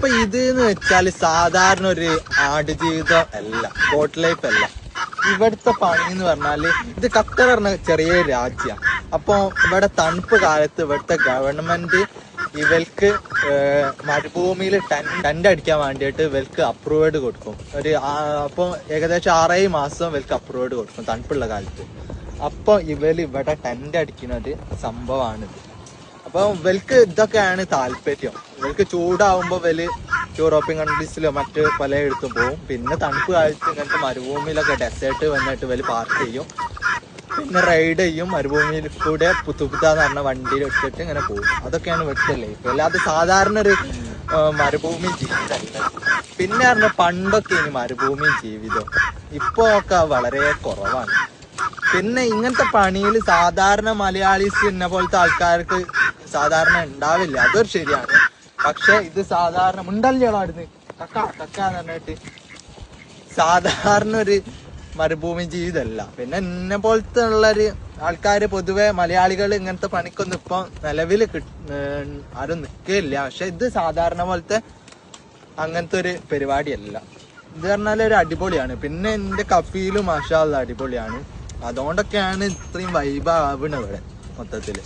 അപ്പൊ ഇതെന്ന് വെച്ചാല് സാധാരണ ഒരു ആടുജീവിതം അല്ല, ബോട്ട് ലൈഫ് അല്ല. ഇവിടുത്തെ പണി എന്ന് പറഞ്ഞാല് ഇത് ഖത്തർ പറഞ്ഞ ചെറിയൊരു രാജ്യമാണ്. അപ്പൊ ഇവിടെ തണുപ്പ് കാലത്ത് ഇവിടുത്തെ ഗവൺമെന്റ് ഇവർക്ക് മരുഭൂമിയിൽ ടെന്റ് അടിക്കാൻ വേണ്ടിയിട്ട് ഇവർക്ക് അപ്രൂവ്ഡ് കൊടുക്കും. അപ്പൊ ഏകദേശം 6 മാസം ഇവർക്ക് അപ്രൂവ്ഡ് കൊടുക്കും തണുപ്പുള്ള കാലത്ത്. അപ്പൊ ഇവിടെ ടെന്റ് അടിക്കുന്നത് സംഭവമാണിത്. അപ്പൊ ഇവർക്ക് ഇതൊക്കെയാണ് താല്പര്യം. ഇവർക്ക് ചൂടാവുമ്പോ യൂറോപ്യൻ കൺട്രീസിലോ മറ്റ് പലയിടത്തും പോകും. പിന്നെ തണുപ്പ് കാലത്ത് ഇങ്ങനത്തെ മരുഭൂമിയിലൊക്കെ ഡെസേർട്ട് വന്നിട്ട് പാർക്ക് ചെയ്യും. പിന്നെ റൈഡ് ചെയ്യും മരുഭൂമിയിൽ കൂടെ. പുത്തുപുത്ത എന്ന് പറഞ്ഞ വണ്ടിയിൽ ഇട്ടിട്ട് ഇങ്ങനെ പോകും. അതൊക്കെയാണ് ഇവിടുത്തെ ലൈഫ്. അല്ലാതെ സാധാരണ ഒരു മരുഭൂമി ജീവിതമല്ല. പിന്നെ പറഞ്ഞ പണ്ടൊക്കെ ഇനി മരുഭൂമി ജീവിതം, ഇപ്പൊ ഒക്കെ വളരെ കുറവാണ്. പിന്നെ ഇങ്ങനത്തെ പണിയിൽ സാധാരണ മലയാളീസ് എന്നെ പോലത്തെ ആൾക്കാർക്ക് സാധാരണ ഉണ്ടാവില്ല, അതൊരു ശരിയാണ്. പക്ഷെ ഇത് സാധാരണ മുണ്ടല്ലോടുന്ന് കക്കാന്ന് പറഞ്ഞിട്ട് സാധാരണ ഒരു മരുഭൂമി ജീവിതമല്ല. പിന്നെ എന്നെ പോലത്തെ ഉള്ളൊരു ആൾക്കാര് പൊതുവെ മലയാളികൾ ഇങ്ങനത്തെ പണിക്കൊന്നും ഇപ്പൊ നിലവിൽ ആരും നിൽക്കില്ല. പക്ഷെ ഇത് സാധാരണ പോലത്തെ അങ്ങനത്തെ ഒരു പരിപാടിയല്ല. ഇത് പറഞ്ഞാൽ ഒരു അടിപൊളിയാണ്. പിന്നെ എന്റെ കഫീലും മാഷാ അല്ലാഹ് അടിപൊളിയാണ്. അതുകൊണ്ടൊക്കെയാണ് ഇത്രയും വൈബ് ആവണ ഇവിടെ മൊത്തത്തില്.